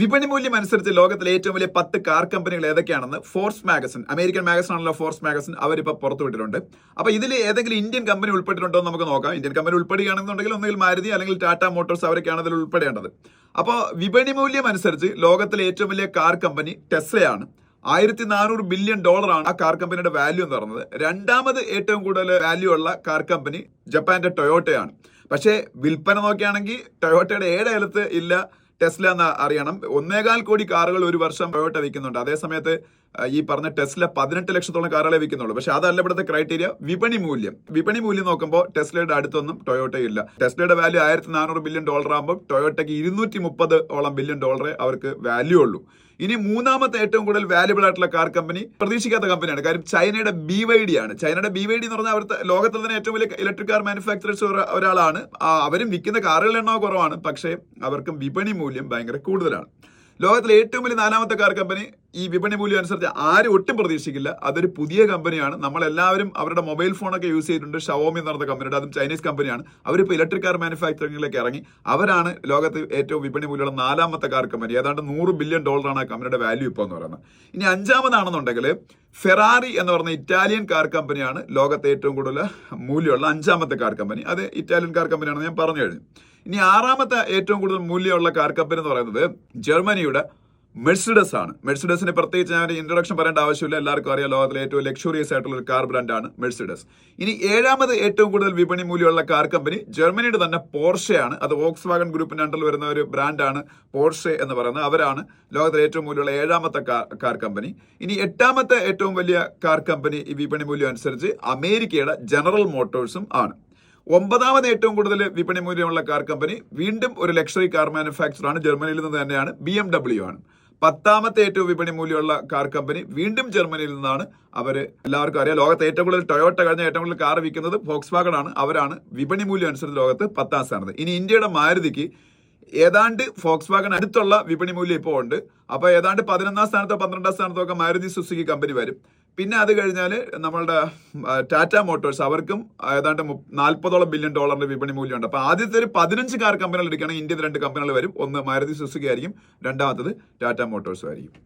വിപണി മൂല്യം അനുസരിച്ച് ലോകത്തിലെ ഏറ്റവും വലിയ 10 കാർ കമ്പനികൾ ഏതൊക്കെയാണെന്ന് ഫോർബ്സ് മാഗസിൻ, അമേരിക്കൻ മാഗസിൻ ആണല്ലോ ഫോർബ്സ് മാഗസിൻ, അവരിപ്പോൾ പുറത്തുവിട്ടിട്ടുണ്ട്. അപ്പോൾ ഇതിൽ ഏതെങ്കിലും ഇന്ത്യൻ കമ്പനി ഉൾപ്പെട്ടിട്ടുണ്ടോ എന്ന് നമുക്ക് നോക്കാം. ഇന്ത്യൻ കമ്പനി ഉൾപ്പെടുകയാണെന്നുണ്ടെങ്കിൽ ഒന്നുകിൽ മാരുതി അല്ലെങ്കിൽ ടാറ്റ മോട്ടോഴ്സ് അവരൊക്കെയാണ് അതിൽ ഉൾപ്പെടേണ്ടത്. അപ്പോൾ വിപണി മൂല്യം അനുസരിച്ച് ലോകത്തിലെ ഏറ്റവും വലിയ കാർ കമ്പനി ടെസ്ലയാണ്. $1400 ബില്യൺ ആ കാർ കമ്പനിയുടെ വാല്യൂ എന്ന് പറയുന്നത്. രണ്ടാമത് ഏറ്റവും കൂടുതൽ വാല്യൂ ഉള്ള കാർ കമ്പനി ജപ്പാന്റെ ടൊയോട്ടയാണ്. പക്ഷേ വിൽപ്പന നോക്കുകയാണെങ്കിൽ ടൊയോട്ടയുടെ ഏഴേലത്ത് ഇല്ല ടെസ്ല എന്ന് അറിയണം. 1.25 കോടി കാറുകൾ ഒരു വർഷം ടൊയോട്ട വിൽക്കുന്നുണ്ട്. അതേസമയത്ത് ഈ പറഞ്ഞ ടെസ്ല 18 ലക്ഷത്തോളം കാറുകളെ വിൽക്കുന്നുള്ളൂ. പക്ഷെ അതല്ല ഇവിടുത്തെ ക്രൈറ്റീരിയ. വിപണി മൂല്യം നോക്കുമ്പോൾ ടെസ്ലയുടെ അടുത്തൊന്നും ടൊയോട്ട ഇല്ല. ടെസ്ലയുടെ വാല്യൂ $1400 ബില്യൺ ആകുമ്പോൾ ടൊയോട്ടയ്ക്ക് $230 ബില്യൺ അവർക്ക് വാല്യൂ ഉള്ളൂ. ഇനി മൂന്നാമത്തെ ഏറ്റവും കൂടുതൽ വാല്യുബിൾ ആയിട്ടുള്ള കാർ കമ്പനി പ്രതീക്ഷിക്കാത്ത കമ്പനിയാണ്. കാര്യം ചൈനയുടെ BYD ആണ്. ചൈനയുടെ BYD എന്ന് പറഞ്ഞാൽ അവിടുത്തെ ലോകത്തിൽ തന്നെ ഏറ്റവും വലിയ ഇലക്ട്രിക് കാർ മാനുഫാക്ചറേഴ്സ് ഒരാളാണ്. അവരും വിൽക്കുന്ന കാറുകളുടെ എണ്ണോ കുറവാണ്, പക്ഷേ അവർക്കും വിപണി മൂല്യം ഭയങ്കര കൂടുതലാണ്. ലോകത്തിലെ ഏറ്റവും വലിയ 4ാമത്തെ കാർ കമ്പനി ഈ വിപണി മൂല്യം അനുസരിച്ച് ആരും ഒട്ടും പ്രതീക്ഷിക്കില്ല. അതൊരു പുതിയ കമ്പനിയാണ്. നമ്മളെല്ലാവരും അവരുടെ മൊബൈൽ ഫോണൊക്കെ യൂസ് ചെയ്തിട്ടുണ്ട്. ഷവോമി എന്ന് പറഞ്ഞ കമ്പനിയുടെ, അതും ചൈനീസ് കമ്പനിയാണ്. അവരിപ്പോൾ ഇലക്ട്രിക് കാർ മാനുഫാക്ചറിംഗിലേക്ക് ഇറങ്ങി. അവരാണ് ലോകത്ത് ഏറ്റവും വിപണി മൂല്യമുള്ള 4ാമത്തെ കാർ കമ്പനി. ഏതാണ്ട് $100 ബില്യൺ ആ കമ്പനിയുടെ വാല്യൂ ഇപ്പോൾ എന്ന് പറയുന്നത്. ഇനി 5ാമതാണെന്നുണ്ടെങ്കിൽ ഫെറാറി എന്ന് പറയുന്ന ഇറ്റാലിയൻ കാർ കമ്പനിയാണ് ലോകത്തെ ഏറ്റവും കൂടുതൽ മൂല്യമുള്ള 5ാമത്തെ കാർ കമ്പനി. അത് ഇറ്റാലിയൻ കാർ കമ്പനിയാണെന്ന് ഞാൻ പറഞ്ഞു കഴിഞ്ഞു. ഇനി 6ാമത്തെ ഏറ്റവും കൂടുതൽ മൂല്യമുള്ള കാർ കമ്പനി എന്ന് പറയുന്നത് ജർമ്മനിയുടെ മെഴ്സിഡസ് ആണ്. മെഴ്സിഡസിന് പ്രത്യേകിച്ച് ഞാൻ ഇൻട്രൊഡക്ഷൻ പറയേണ്ട ആവശ്യമില്ല, എല്ലാവർക്കും അറിയാം. ലോകത്തിലെ ഏറ്റവും ലക്ഷറിയസ് ആയിട്ടുള്ള ഒരു കാർ ബ്രാൻഡാണ് മെഴ്സിഡസ്. ഇനി 7ാമത് ഏറ്റവും കൂടുതൽ വിപണി മൂല്യമുള്ള കാർ കമ്പനി ജർമ്മനിയുടെ തന്നെ പോർഷെയാണ്. അത് വോക്സ് വാഗൺ ഗ്രൂപ്പിന്റെ അണ്ടറിൽ വരുന്ന ഒരു ബ്രാൻഡാണ് പോർഷെ എന്ന് പറയുന്നത്. അവരാണ് ലോകത്തിലെ ഏറ്റവും മൂല്യമുള്ള 7ാമത്തെ കാർ കമ്പനി. ഇനി 8ാമത്തെ ഏറ്റവും വലിയ കാർ കമ്പനി ഈ വിപണി മൂല്യം അനുസരിച്ച് അമേരിക്കയുടെ ജനറൽ മോട്ടോഴ്സും ആണ്. 9ാമത് ഏറ്റവും കൂടുതൽ വിപണി മൂല്യമുള്ള കാർ കമ്പനി വീണ്ടും ഒരു ലക്ഷറി കാർ മാനുഫാക്ചർ ആണ്, ജർമ്മനിയിൽ നിന്ന് തന്നെയാണ്, BMW ആണ്. 10ാമത്തെ ഏറ്റവും വിപണി മൂല്യമുള്ള കാർ കമ്പനി വീണ്ടും ജർമ്മനിയിൽ നിന്നാണ്. എല്ലാവർക്കും അറിയാം, ലോകത്ത് ഏറ്റവും കൂടുതൽ ടൊയോട്ട കഴിഞ്ഞ ഏറ്റവും കൂടുതൽ കാർ വിൽക്കുന്നത് വോക്സ് വാഗൺ ആണ്. അവരാണ് വിപണി മൂല്യം അനുസരിച്ച് ലോകത്ത് 10ാം സ്ഥാനത്ത്. ഇനി ഇന്ത്യയുടെ മാരുതിക്ക് ഏതാണ്ട് ഫോക്സ് വാഗൺ അടുത്തുള്ള വിപണി മൂല്യം ഇപ്പോൾ ഉണ്ട്. അപ്പോൾ ഏതാണ്ട് 11ാം സ്ഥാനത്തോ 12ാം സ്ഥാനത്തോ ഒക്കെ മാരുതി സുസുക്കി കമ്പനി വരും. പിന്നെ അത് കഴിഞ്ഞാൽ നമ്മളുടെ ടാറ്റ മോട്ടോഴ്സ്, അവർക്കും ഏതാണ്ട് $40 ബില്യൺ വിപണി മൂല്യമുണ്ട്. അപ്പോൾ ആദ്യത്തെ ഒരു 15 കാർ കമ്പനികൾ എടുക്കുകയാണെങ്കിൽ ഇന്ത്യയിൽ 2 കമ്പനികൾ വരും. ഒന്ന് മാരുതി സുസുക്കി ആയിരിക്കും, രണ്ടാമത്തത് ടാറ്റ മോട്ടോഴ്സും ആയിരിക്കും.